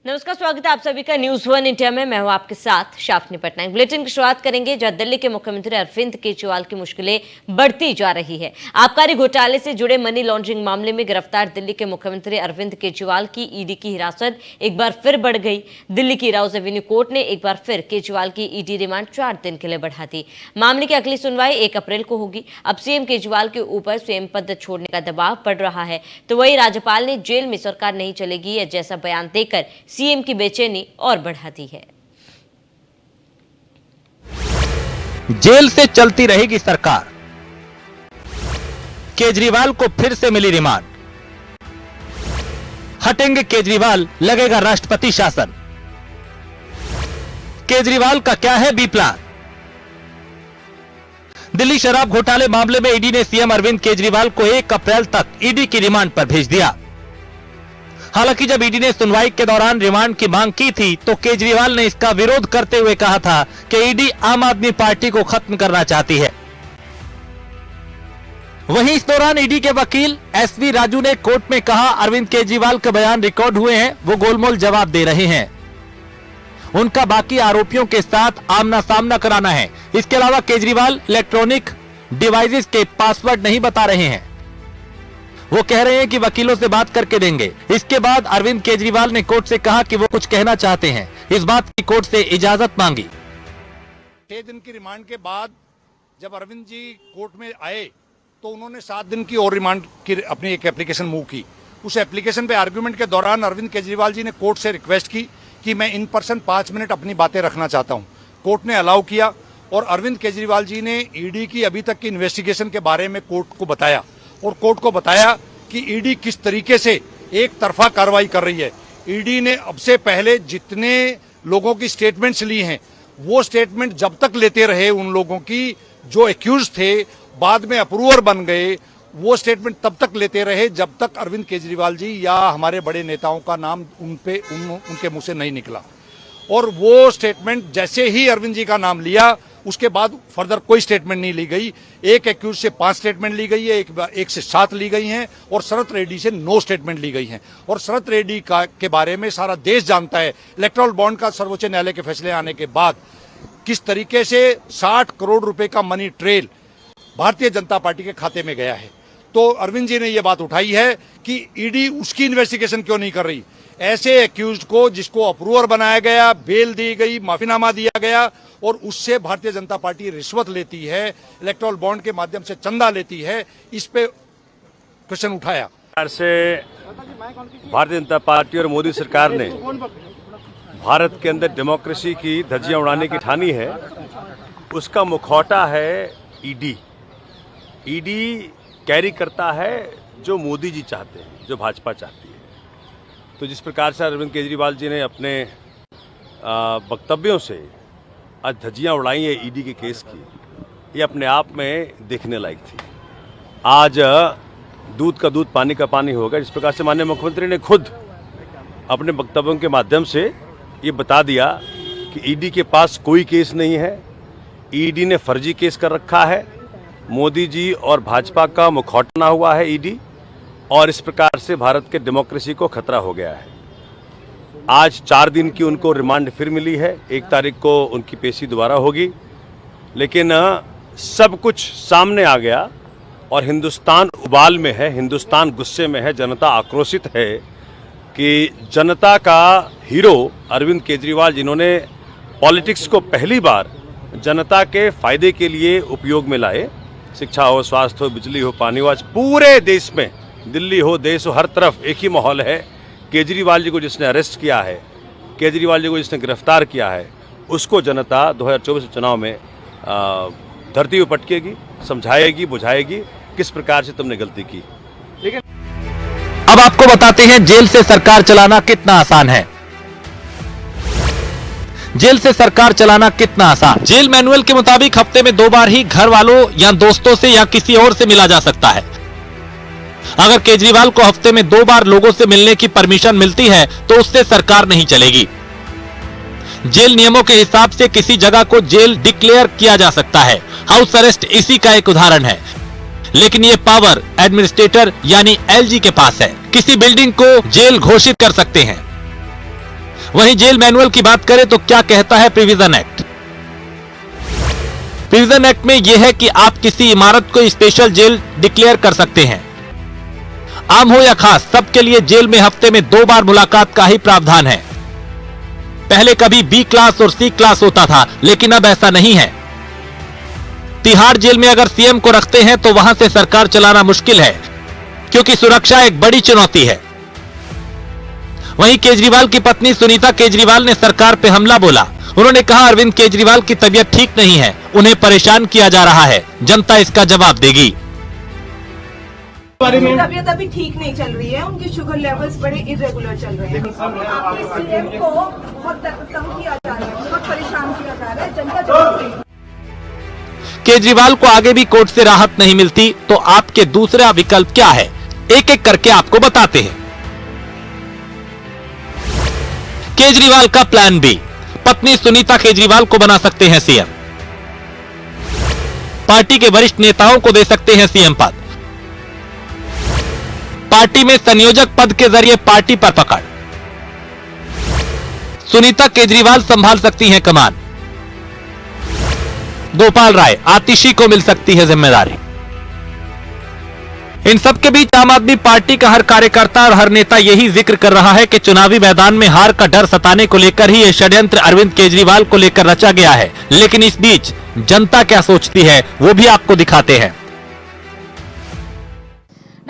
नमस्कार, स्वागत है आप सभी का न्यूज वन इंडिया में। मैं हूं आपके साथ शाफनी पटनायक। बुलेटिन की शुरुआत करेंगे जहां दिल्ली के मुख्यमंत्री अरविंद केजरीवाल की मुश्किलें बढ़ती जा रही है। आबकारी घोटाले से जुड़े मनी लॉन्ड्रिंग मामले में गिरफ्तार दिल्ली के मुख्यमंत्री अरविंद केजरीवाल की ईडी की हिरासत एक बार फिर बढ़ गई। दिल्ली की राउज एवेन्यू कोर्ट ने एक बार फिर केजरीवाल की ईडी रिमांड 4 दिन के लिए बढ़ा दी। मामले की अगली सुनवाई 1 अप्रैल को होगी। अब सीएम केजरीवाल के ऊपर स्वयं पद छोड़ने का दबाव पड़ रहा है, तो वही राज्यपाल ने जेल में सरकार नहीं चलेगी या जैसा बयान देकर सीएम की बेचैनी और बढ़ा दी है। जेल से चलती रहेगी सरकार, केजरीवाल को फिर से मिली रिमांड। हटेंगे केजरीवाल, लगेगा राष्ट्रपति शासन। केजरीवाल का क्या है बी प्लान? दिल्ली शराब घोटाले मामले में ईडी ने सीएम अरविंद केजरीवाल को 1 अप्रैल तक ईडी की रिमांड पर भेज दिया। हालांकि जब ईडी ने सुनवाई के दौरान रिमांड की मांग की थी तो केजरीवाल ने इसका विरोध करते हुए कहा था कि ईडी आम आदमी पार्टी को खत्म करना चाहती है। वहीं इस दौरान ईडी के वकील एसवी राजू ने कोर्ट में कहा अरविंद केजरीवाल के बयान रिकॉर्ड हुए हैं, वो गोलमोल जवाब दे रहे हैं। उनका बाकी आरोपियों के साथ आमना सामना कराना है। इसके अलावा केजरीवाल इलेक्ट्रॉनिक डिवाइसेस के पासवर्ड नहीं बता रहे हैं। वो कह रहे हैं कि वकीलों से बात करके देंगे। इसके बाद अरविंद केजरीवाल ने कोर्ट से कहा कि वो कुछ कहना चाहते हैं। इस बात की कोर्ट से इजाजत मांगी। 6 दिन की रिमांड के बाद जब अरविंद जी कोर्ट में आए तो उन्होंने 7 दिन की और रिमांड की अपनी एक एप्लीकेशन मूव की। उस एप्लीकेशन पे आर्गुमेंट के दौरान अरविंद केजरीवाल जी ने कोर्ट से रिक्वेस्ट की कि मैं इन पर्सन 5 मिनट अपनी बातें रखना चाहता हूं। कोर्ट ने अलाउ किया और अरविंद केजरीवाल जी ने ईडी की अभी तक की इन्वेस्टिगेशन के बारे में कोर्ट को बताया और कोर्ट को बताया कि ईडी किस तरीके से एक तरफा कार्रवाई कर रही है। ईडी ने अब से पहले जितने लोगों की स्टेटमेंट्स ली हैं वो स्टेटमेंट जब तक लेते रहे उन लोगों की जो एक्यूज थे, बाद में अप्रूवर बन गए, वो स्टेटमेंट तब तक लेते रहे जब तक अरविंद केजरीवाल जी या हमारे बड़े नेताओं का नाम उनके मुंह से नहीं निकला। और वो स्टेटमेंट जैसे ही अरविंद जी का नाम लिया उसके बाद फर्दर कोई स्टेटमेंट नहीं ली गई। एक एक्यूज से 5 स्टेटमेंट ली गई है, एक से 7 ली गई हैं और शरत रेड्डी से 9 स्टेटमेंट ली गई हैं। और शरत रेड्डी के बारे में सारा देश जानता है। इलेक्टोरल बॉन्ड का सर्वोच्च न्यायालय के फैसले आने के बाद किस तरीके से 60 करोड़ रुपए का money trail Bharatiya Janata party के खाते में गया है। तो अरविंद जी ने यह बात उठाई है कि ईडी उसकी इन्वेस्टिगेशन क्यों नहीं कर रही। ऐसे एक्यूज को जिसको अप्रूवर बनाया गया, बेल दी गई, माफीनामा दिया गया और उससे भारतीय जनता पार्टी रिश्वत लेती है, इलेक्टोरल बॉन्ड के माध्यम से चंदा लेती है, इस पे क्वेश्चन उठाया। से भारतीय जनता पार्टी और मोदी सरकार ने भारत के अंदर डेमोक्रेसी की धज्जियां उड़ाने की ठानी है। उसका मुखौटा है ईडी। ईडी कैरी करता है जो मोदी जी चाहते हैं, जो भाजपा चाहती है। तो जिस प्रकार से अरविंद केजरीवाल जी ने अपने वक्तव्यों से आज धज्जियां उड़ाई है ईडी के केस की, ये अपने आप में देखने लायक थी। आज दूध का दूध पानी का पानी होगा। जिस प्रकार से माननीय मुख्यमंत्री ने खुद अपने वक्तव्यों के माध्यम से ये बता दिया कि ईडी के पास कोई केस नहीं है, ईडी ने फर्जी केस कर रखा है, मोदी जी और भाजपा का मुखौटा हुआ है ईडी, और इस प्रकार से भारत के डेमोक्रेसी को खतरा हो गया है। आज 4 दिन की उनको रिमांड फिर मिली है। 1 तारीख को उनकी पेशी दोबारा होगी। लेकिन सब कुछ सामने आ गया और हिंदुस्तान उबाल में है, हिंदुस्तान गुस्से में है, जनता आक्रोशित है कि जनता का हीरो अरविंद केजरीवाल, जिन्होंने पॉलिटिक्स को पहली बार जनता के फायदे के लिए उपयोग में लाए, शिक्षा हो, स्वास्थ्य हो, बिजली हो, पानी हो, आज पूरे देश में, दिल्ली हो, देश हो, हर तरफ एक ही माहौल है। केजरीवाल जी को जिसने अरेस्ट किया है, केजरीवाल जी को जिसने गिरफ्तार किया है, उसको जनता 2024 चुनाव में धरती पर पटकेगी, समझाएगी, बुझाएगी किस प्रकार से तुमने गलती की। लेकिन अब आपको बताते हैं जेल से सरकार चलाना कितना आसान है। जेल से सरकार चलाना कितना आसान। जेल मैनुअल के मुताबिक हफ्ते में 2 बार ही घर वालों या दोस्तों से या किसी और से मिला जा सकता है। अगर केजरीवाल को हफ्ते में 2 बार लोगों से मिलने की परमिशन मिलती है तो उससे सरकार नहीं चलेगी। जेल नियमों के हिसाब से किसी जगह को जेल डिक्लेयर किया जा सकता है। हाउस अरेस्ट इसी का एक उदाहरण है। लेकिन ये पावर एडमिनिस्ट्रेटर यानी एलजी के पास है। किसी बिल्डिंग को जेल घोषित कर सकते हैं। वहीं जेल मैनुअल की बात करें तो क्या कहता है प्रिविजन एक्ट। प्रिविजन एक्ट में यह है कि आप किसी इमारत को स्पेशल जेल डिक्लेयर कर सकते हैं। आम हो या खास, सबके लिए जेल में हफ्ते में 2 बार मुलाकात का ही प्रावधान है। पहले कभी बी क्लास और सी क्लास होता था, लेकिन अब ऐसा नहीं है। तिहाड़ जेल में अगर सीएम को रखते हैं तो वहां से सरकार चलाना मुश्किल है, क्योंकि सुरक्षा एक बड़ी चुनौती है। वहीं केजरीवाल की पत्नी सुनीता केजरीवाल ने सरकार पे हमला बोला। उन्होंने कहा अरविंद केजरीवाल की तबीयत ठीक नहीं है, उन्हें परेशान किया जा रहा है, जनता इसका जवाब देगी। तबीयत अभी ठीक नहीं चल रही है, उनके शुगर लेवल्स बड़े इरेगुलर चल रहे हैं। आपके सीएम को बहुत तंग किया जा रहा है, बहुत परेशान किया जा रहा है, जनता जवाब देगी। केजरीवाल को आगे भी कोर्ट से राहत नहीं मिलती तो आपके दूसरा विकल्प क्या है, एक एक करके आपको बताते हैं। केजरीवाल का प्लान बी, पत्नी सुनीता केजरीवाल को बना सकते हैं सीएम। पार्टी के वरिष्ठ नेताओं को दे सकते हैं सीएम पद। पार्टी में संयोजक पद के जरिए पार्टी पर पकड़। सुनीता केजरीवाल संभाल सकती हैं कमान। गोपाल राय, आतिशी को मिल सकती है जिम्मेदारी। इन सब के बीच आम आदमी पार्टी का हर कार्यकर्ता और हर नेता यही जिक्र कर रहा है कि चुनावी मैदान में हार का डर सताने को लेकर ही यह षड्यंत्र अरविंद केजरीवाल को लेकर रचा गया है। लेकिन इस बीच जनता क्या सोचती है वो भी आपको दिखाते हैं।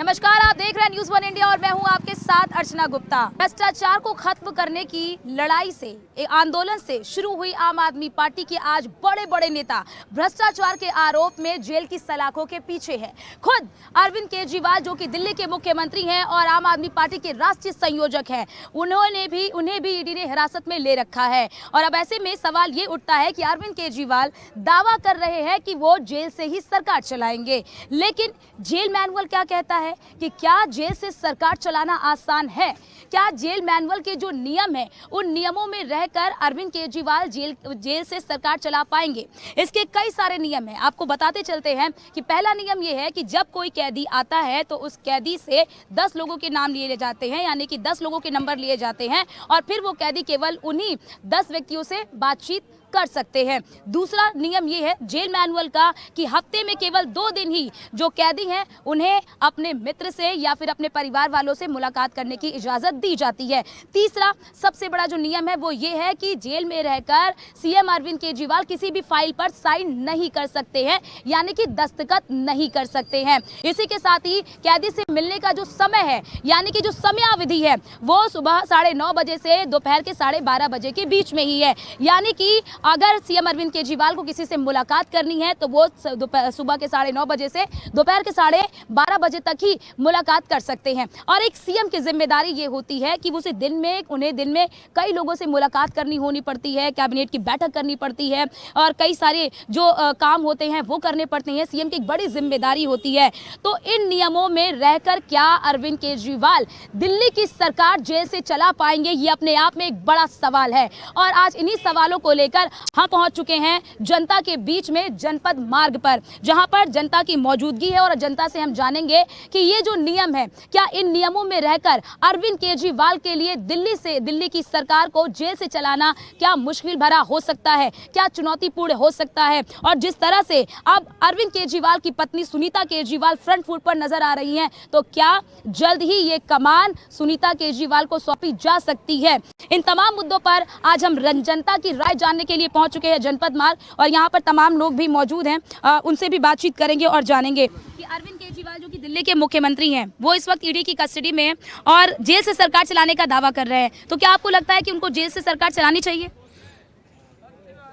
नमस्कार, आप देख रहे हैं न्यूज़ 1 इंडिया और मैं हूं आपके साथ अर्चना गुप्ता। भ्रष्टाचार को खत्म करने की लड़ाई से, एक आंदोलन से शुरू हुई आम आदमी पार्टी के आज बड़े बड़े नेता भ्रष्टाचार के आरोप में जेल की सलाखों के पीछे है। खुद अरविंद केजरीवाल जो कि दिल्ली के मुख्यमंत्री हैं और आम आदमी पार्टी के राष्ट्रीय संयोजक हैं, उन्हें भी ईडी ने हिरासत में ले रखा है। और अब ऐसे में सवाल ये उठता है कि अरविंद केजरीवाल दावा कर रहे हैं कि वो जेल से ही सरकार चलाएंगे, लेकिन जेल मैनुअल क्या कहता है कि क्या जेल से सरकार चलाना आसान है? क्या जेल मैनुअल के जो नियम है उन नियमों में रहकर अरविंद केजरीवाल जेल से सरकार चला पाएंगे? इसके कई सारे नियम हैं, आपको बताते चलते हैं कि पहला नियम यह है कि जब कोई कैदी आता है तो उस कैदी से 10 लोगों के नाम लिए जाते हैं, यानी कि 10 लोगों के नंबर लिए जाते हैं और फिर वो कैदी केवल उन्हीं 10 व्यक्तियों से बातचीत कर सकते हैं। दूसरा नियम ये है जेल मैनुअल का कि हफ्ते में केवल 2 दिन ही जो कैदी हैं उन्हें अपने मित्र से या फिर अपने परिवार वालों से मुलाकात करने की इजाजत दी जाती है। तीसरा सबसे बड़ा जो नियम है वो ये है कि जेल में रहकर सीएम अरविंद केजरीवाल किसी भी फाइल पर साइन नहीं कर सकते हैं, यानी कि दस्तखत नहीं कर सकते हैं। इसी के साथ ही कैदी से मिलने का जो समय है, यानी कि जो समयावधि है, वो सुबह 9:30 बजे से दोपहर के 12:30 बजे के बीच में ही है। यानी कि अगर सीएम अरविंद केजरीवाल को किसी से मुलाकात करनी है तो वो सुबह के 9:30 बजे से दोपहर के 12:30 बजे तक ही मुलाकात कर सकते हैं। और एक सीएम की जिम्मेदारी ये होती है कि उन्हें दिन में कई लोगों से मुलाकात होनी पड़ती है, कैबिनेट की बैठक करनी पड़ती है और कई सारे जो काम होते हैं वो करने पड़ते हैं। सीएम की एक बड़ी जिम्मेदारी होती है। तो इन नियमों में रहकर क्या अरविंद केजरीवाल दिल्ली की सरकार जेल से चला पाएंगे, ये अपने आप में एक बड़ा सवाल है। और आज इन्हीं सवालों को लेकर हम पहुंच चुके हैं जनता के बीच में, जनपद मार्ग पर, जहां पर जनता की मौजूदगी है और जनता से हम जानेंगे कि ये जो नियम है, क्या इन नियमों में रहकर अरविंद केजरीवाल के लिए दिल्ली की सरकार को जेल से चलाना क्या मुश्किल भरा हो सकता है, क्या चुनौतीपूर्ण हो सकता है। और जिस तरह से अब अरविंद केजरीवाल की पत्नी सुनीता केजरीवाल फ्रंट फुट पर नजर आ रही हैं, तो क्या जल्द ही ये कमान सुनीता केजरीवाल को सौंपी जा सकती है? इन तमाम मुद्दों पर आज हम जनता की राय जानने के लिए पहुंच चुके हैं जनपद मार्ग और यहाँ पर तमाम लोग भी मौजूद हैं, उनसे भी बातचीत करेंगे और जानेंगे कि अरविंद केजरीवाल जो कि दिल्ली के मुख्यमंत्री हैं, वो इस वक्त ईडी की कस्टडी में हैं और जेल से सरकार चलाने का दावा कर रहे हैं। तो क्या आपको लगता है कि उनको जेल से सरकार चलानी चाहिए?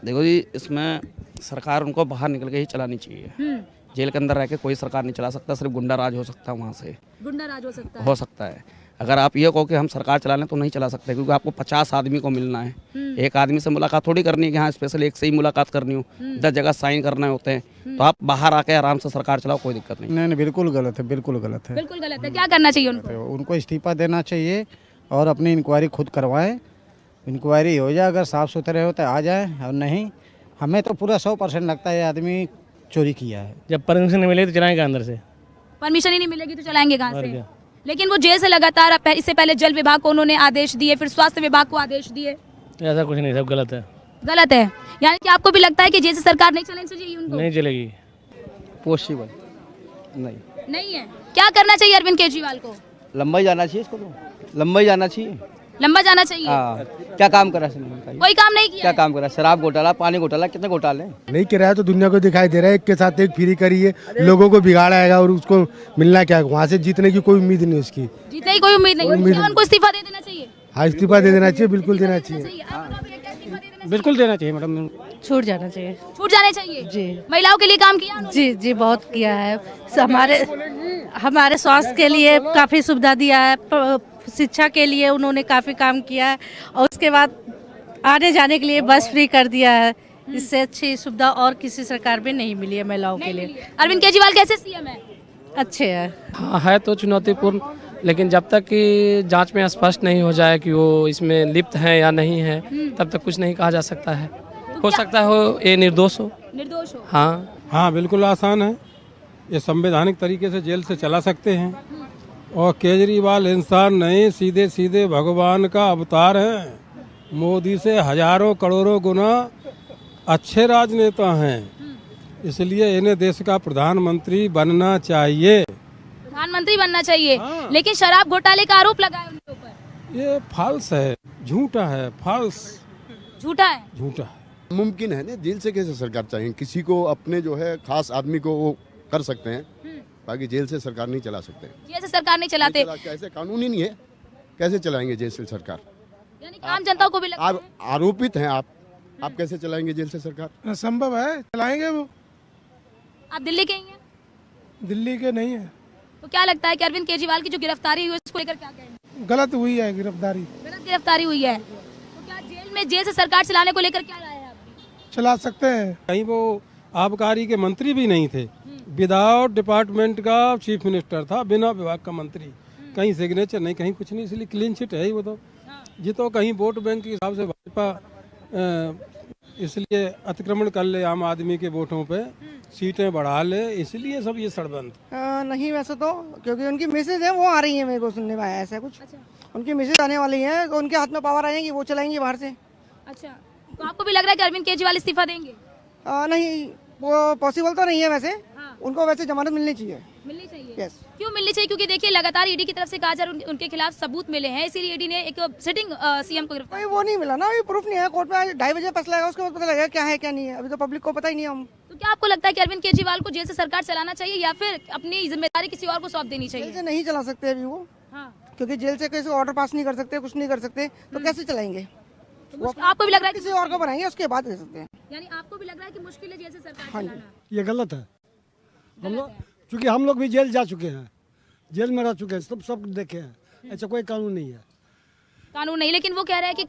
देखो जी, इसमें सरकार उनको बाहर निकल के ही चलानी चाहिए। जेल के अंदर रह के कोई सरकार नहीं चला सकता, सिर्फ गुंडा राज हो सकता है, वहाँ से गुंडा राज हो सकता है। अगर आप ये कहो कि हम सरकार चला लें तो नहीं चला सकते, क्योंकि आपको 50 आदमी को मिलना है। एक आदमी से मुलाकात थोड़ी करनी है कि हाँ स्पेशल एक से ही मुलाकात करनी हो, 10 जगह साइन करने होते हैं। तो आप बाहर आके आराम से सरकार चलाओ, कोई दिक्कत नहीं। नहीं, बिल्कुल गलत है, बिल्कुल गलत है, बिल्कुल गलत है। क्या करना चाहिए उनको इस्तीफा देना चाहिए और अपनी इंक्वायरी खुद करवाएं। इंक्वायरी हो जाए, अगर साफ़ सुथरे हो तो आ जाए, और नहीं हमें तो पूरा 100% लगता है ये आदमी चोरी किया है। जब परमिशन नहीं मिलेगी तो चलाएंगे अंदर से। परमिशन ही नहीं मिलेगी तो चलाएंगे कहाँ से? लेकिन वो जेल से लगातार इससे पहले जल विभाग को उन्होंने आदेश दिए, फिर स्वास्थ्य विभाग को आदेश दिए। ऐसा कुछ नहीं, सब गलत है। गलत है, यानी कि आपको भी लगता है कि जेल से सरकार नहीं चलानी चाहिए उनको? नहीं चलेगी। पॉसिबल नहीं है। क्या करना चाहिए अरविंद केजरीवाल को? लंबा ही जाना चाहिए इसको, तो लंबा ही जाना चाहिए। लंबा जाना चाहिए। हाँ, क्या काम करा इसने? कोई काम नहीं किया क्या है? काम करा? शराब घोटाला, पानी घोटाला, कितने घोटाले हैं? नहीं किराया तो दुनिया को दिखाई दे रहा है, एक के साथ एक फ्री करी है, लोगों को बिगाड़ाएगा और उसको मिलना क्या, वहाँ से जीतने की कोई उम्मीद नहीं उसकी। जीतने की कोई उम्मीद नहीं, क्या उनको इस्तीफा दे देना चाहिए? हाँ, इस्तीफा दे देना चाहिए, बिल्कुल देना चाहिए। बिल्कुल देना चाहिए मैडम। छूट जाना चाहिए। छूट जाने चाहिए जी। महिलाओं के लिए काम किया उन्होंने? जी जी, बहुत किया है। हमारे स्वास्थ्य के लिए काफ़ी सुविधा दिया है, शिक्षा के लिए उन्होंने काफ़ी काम किया है, और उसके बाद आने जाने के लिए बस फ्री कर दिया है। इससे अच्छी सुविधा और किसी सरकार में नहीं मिली है महिलाओं के लिए। अरविंद केजरीवाल कैसे सीएम है? अच्छे है। हाँ, है तो चुनौतीपूर्ण, लेकिन जब तक कि जांच में स्पष्ट नहीं हो जाए कि वो इसमें लिप्त है या नहीं है, तब तक कुछ नहीं कहा जा सकता है। हो सकता है वो ये निर्दोष हो। निर्दोष हो? हाँ, बिल्कुल आसान है, ये संवैधानिक तरीके से जेल से चला सकते हैं। और केजरीवाल इंसान नहीं, सीधे सीधे भगवान का अवतार है। मोदी से हजारों करोड़ों गुना अच्छे राजनेता हैं, इसलिए इन्हें देश का प्रधानमंत्री बनना चाहिए। प्रधानमंत्री बनना चाहिए। लेकिन शराब घोटाले का आरोप लगा है उनके ऊपर। ये फाल्स है, झूठा है, फाल्स, झूठा है। झूठा है। मुमकिन है ना, जेल से कैसे सरकार चाहेंगे? किसी को अपने जो है खास आदमी को वो कर सकते हैं, बाकी जेल से सरकार नहीं चला सकते। जेल से सरकार नहीं चलाते? कैसे, कानून ही नहीं है, कैसे चलाएंगे जेल से सरकार? यानी आम जनता को भी लगता है? आरोपित हैं आप कैसे चलाएंगे जेल से सरकार? संभव है, चलाएंगे वो। आप दिल्ली के ही हैं? दिल्ली के नहीं है। तो क्या लगता है कि अरविंद केजरीवाल की जो गिरफ्तारी हुई है उसको लेकर क्या कहेंगे? गलत हुई है गिरफ्तारी। गलत गिरफ्तारी हुई है, तो क्या जेल से सरकार चलाने को लेकर क्या राय है आपकी? चला सकते हैं। कहीं वो आबकारी के मंत्री भी नहीं थे, विदाउट डिपार्टमेंट का चीफ मिनिस्टर था, बिना विभाग का मंत्री, कहीं सिग्नेचर नहीं, कहीं कुछ नहीं, इसलिए क्लीन चिट है ही वो तो। ये तो कहीं वोट बैंक के हिसाब से भाजपा इसलिए अतिक्रमण कर ले आम आदमी के वोटों पे, सीटें बढ़ा ले, इसलिए सब ये षड्यंत्र। नहीं वैसे तो, क्योंकि उनकी मैसेज है वो आ रही है, मेरे को सुनने में आया ऐसा कुछ। उनकी मैसेज आने वाली है, उनके हाथ में पावर आएगी, वो चलाएंगे बाहर से। अच्छा, तो आपको भी लग रहा है कि अरविंद केजरीवाल इस्तीफा देंगे? नहीं, वो पॉसिबल तो नहीं है वैसे। उनको वैसे जमानत मिलनी चाहिए। मिलनी चाहिए? यस। क्यों मिलनी चाहिए? क्योंकि देखिए लगातार ईडी की तरफ से कहा जा रहा है उनके खिलाफ सबूत मिले हैं, इसीलिए ईडी ने एक सिटिंग सीएम को गिरफ्तार। वो नहीं मिला ना, ये प्रूफ नहीं है। कोर्ट में आज 2:30 बजे फैसला आएगा, उसके बाद पता लगेगा क्या है क्या नहीं है। अभी तो पब्लिक को पता ही नहीं है। हम तो क्या आपको लगता है कि अरविंद केजरीवाल को जेल से सरकार चलाना चाहिए या फिर अपनी जिम्मेदारी किसी और को सौंप देनी चाहिए? जेल से नहीं चला सकते अभी वो, क्योंकि जेल से कैसे ऑर्डर पास नहीं कर सकते, कुछ नहीं कर सकते, तो कैसे चलाएंगे? आपको भी लग रहा है किसी और को बनाएंगे, उसके बाद दे सकते हैं। यानी आपको भी लग रहा है कि मुश्किल है जेल से सरकार चलाना? ये गलत है। हम लोग, क्योंकि हम लोग भी जेल जा चुके हैं, जेल में रह चुके हैं, सब देखे हैं। ऐसा कोई कानून नहीं है। कानून नहीं, लेकिन वो कह रहे हैं कि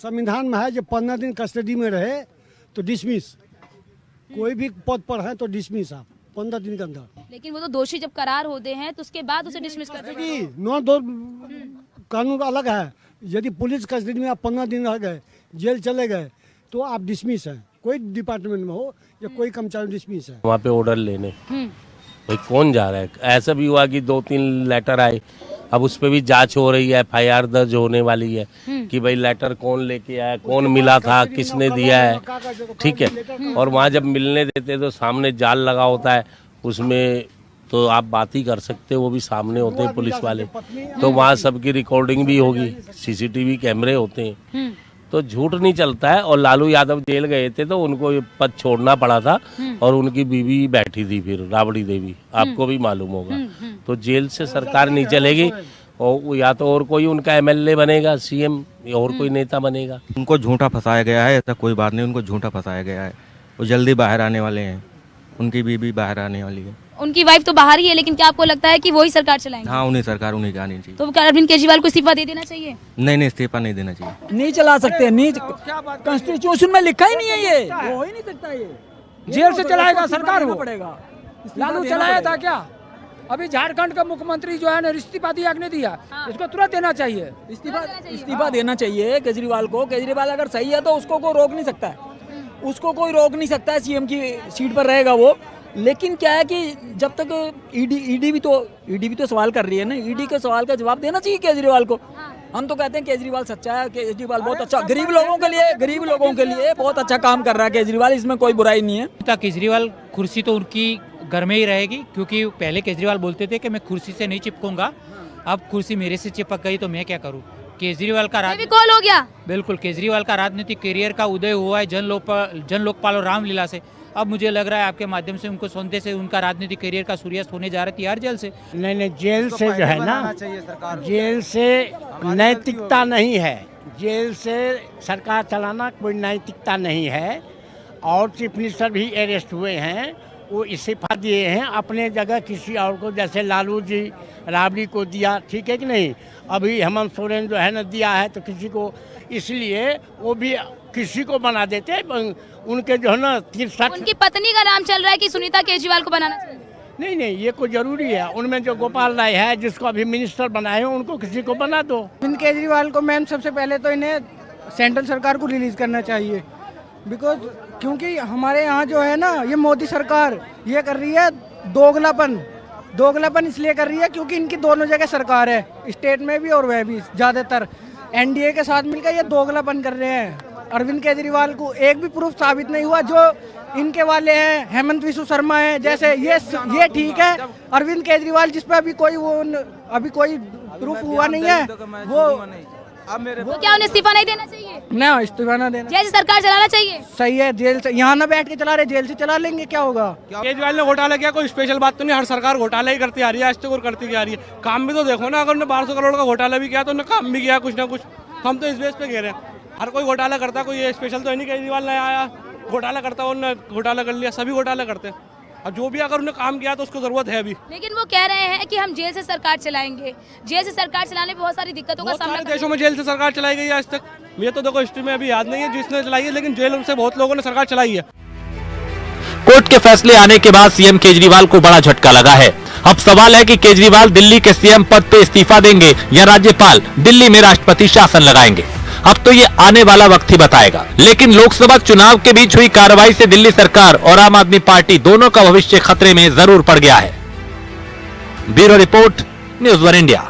संविधान में है, जब 15 दिन कस्टडी में रहे तो डिसमिस, कोई भी पद पर है तो डिसमिस आप 15 दिन के अंदर। लेकिन वो तो दोषी जब करार होते हैं तो उसके बाद उसे डिसमिस कर देते हैं। नो, दो कानून अलग है। यदि पुलिस कस्टडी में आप 15 दिन रह गए, जेल चले गए, तो आप डिसमिस हैं, कोई डिपार्टमेंट में हो या कोई कर्मचारी डिसमिस है। वहाँ पे ऑर्डर लेने भाई कौन जा रहा है? ऐसा भी हुआ कि 2-3 लेटर आए, अब उस पर भी जांच हो रही है, FIR दर्ज होने वाली है कि भाई लेटर कौन लेके आया, कौन मिला था, किसने दिया है, ठीक है। और वहाँ जब मिलने देते तो सामने जाल लगा होता है, उसमें तो आप बात ही कर सकते हो, वो भी सामने होते हैं पुलिस वाले, तो वहाँ सबकी रिकॉर्डिंग भी होगी, CCTV कैमरे होते हैं, तो झूठ नहीं चलता है। और लालू यादव जेल गए थे तो उनको ये पद छोड़ना पड़ा था, और उनकी बीवी बैठी थी फिर, राबड़ी देवी, आपको भी मालूम होगा। तो जेल से सरकार नहीं चलेगी, और या तो और कोई उनका MLA बनेगा, CM, और कोई नेता बनेगा। उनको झूठा फंसाया गया है, ऐसा कोई बात नहीं, उनको झूठा फंसाया गया है। वो जल्दी बाहर आने वाले हैं, उनकी बीवी बाहर आने वाली है। उनकी वाइफ तो बाहर ही है, लेकिन क्या आपको लगता है कि वही सरकार चलाएंगे? हाँ, उन्हीं सरकार, उन्हीं का आनी चाहिए। तो क्या अरविंद केजरीवाल को इस्तीफा दे देना चाहिए? नहीं, इस्तीफा नहीं देना चाहिए। नहीं चला सकते, नहीं, कॉन्स्टिट्यूशन में लिखा ही नहीं है, ये हो ही नहीं सकता। ये जेल से चलाएगा सरकार, वो पड़ेगा। लालू चलाया था क्या? अभी झारखंड का मुख्यमंत्री जो है ना, इस्तीफा दिया कि नहीं दिया? इसको तुरंत देना चाहिए, इस्तीफा देना चाहिए केजरीवाल को। केजरीवाल अगर सही है तो उसको कोई रोक नहीं सकता है, उसको कोई रोक नहीं सकता है। CM की सीट पर रहेगा वो, लेकिन क्या है कि जब तक ईडी भी तो सवाल कर रही है ना, ईडी के सवाल का जवाब देना चाहिए केजरीवाल को। हम तो कहते हैं केजरीवाल सच्चा है, केजरीवाल बहुत अच्छा, गरीब लोगों के लिए बहुत अच्छा काम कर रहा है केजरीवाल, इसमें कोई बुराई नहीं है। केजरीवाल कुर्सी तो उनकी घर में ही रहेगी, क्योंकि पहले केजरीवाल बोलते थे कि मैं कुर्सी से नहीं चिपकूंगा, अब कुर्सी मेरे से चिपक गई तो मैं क्या करूं। केजरीवाल का कॉल हो गया। बिल्कुल, केजरीवाल का राजनीतिक करियर का उदय हुआ है जन लोकपाल और रामलीला से। अब मुझे लग रहा है आपके माध्यम से उनको सुनते से उनका राजनीतिक करियर का सूर्यास्त होने जा रहा है तिहाड़ जेल से। नहीं, जेल से जो है ना, जेल से नैतिकता नहीं है, जेल से सरकार चलाना कोई नैतिकता नहीं है। और चीफ मिनिस्टर भी अरेस्ट हुए हैं, वो इस्तीफा दिए हैं, अपने जगह किसी और को, जैसे लालू जी राबड़ी को दिया, ठीक है कि नहीं। अभी हेमंत सोरेन जो है ना दिया है तो किसी को, इसलिए वो भी किसी को बना देते, उनके जो है ना 63। उनकी पत्नी का नाम चल रहा है कि सुनीता केजरीवाल को बनाना चाहिए। नहीं, ये कोई जरूरी है। उनमें जो गोपाल राय है जिसको अभी मिनिस्टर बनाए हो, उनको किसी को बना दो। केजरीवाल को मैम सबसे पहले तो इन्हें सेंट्रल सरकार को रिलीज करना चाहिए, बिकॉज क्योंकि हमारे यहाँ जो है ना, ये मोदी सरकार ये कर रही है दोगलापन इसलिए कर रही है क्योंकि इनकी दोनों जगह सरकार है, स्टेट में भी और वह भी, ज़्यादातर एनडीए के साथ मिलकर ये दोगलापन कर रहे हैं। अरविंद केजरीवाल को एक भी प्रूफ साबित नहीं हुआ, जो इनके वाले हैं हेमंत विश्व शर्मा है जैसे, ये ठीक है। अरविंद केजरीवाल जिस पे अभी कोई प्रूफ हुआ नहीं है, वो क्या उन्हें इस्तीफा नहीं देना चाहिए? ना, इस्तीफा ना देना, जैसे सरकार चलाना चाहिए। सही है, जेल से यहाँ ना बैठ के चला रहे, जेल से चला लेंगे, क्या होगा। केजरीवाल ने घोटाला किया, कोई स्पेशल बात तो नहीं, हर सरकार घोटाला ही करती आ रही है, आज तक और करती आ रही है। काम भी तो देखो ना, अगर उन्होंने 1200 करोड़ का घोटाला भी किया तो उन्होंने काम भी किया कुछ ना कुछ। हम तो इस बेस पे कह रहे हैं, हर कोई घोटाला करता, कोई स्पेशल तो नहीं केजरीवाल ने आया घोटाला करता, उन्होंने घोटाला कर लिया, सभी घोटाला करते हैं। अब जो भी अगर उन्हें काम किया तो उसको जरूरत है अभी। लेकिन वो कह रहे हैं कि हम जेल से सरकार चलाएंगे। जेल से सरकार चलाने में बहुत सारी दिक्कतों का सामना। देशों में जेल से सरकार चलाई गई है आज तक, ये तो देखो हिस्ट्री में अभी याद नहीं है जिसने चलाई है, लेकिन जेल से बहुत लोगों ने सरकार चलाई है। कोर्ट के फैसले आने के बाद सीएम केजरीवाल को बड़ा झटका लगा है। अब सवाल है कि केजरीवाल दिल्ली के सीएम पद पे इस्तीफा देंगे या राज्यपाल दिल्ली में राष्ट्रपति शासन लगाएंगे। अब तो ये आने वाला वक्त ही बताएगा। लेकिन लोकसभा चुनाव के बीच हुई कार्रवाई से दिल्ली सरकार और आम आदमी पार्टी दोनों का भविष्य खतरे में जरूर पड़ गया है। Bureau report, news 1 India.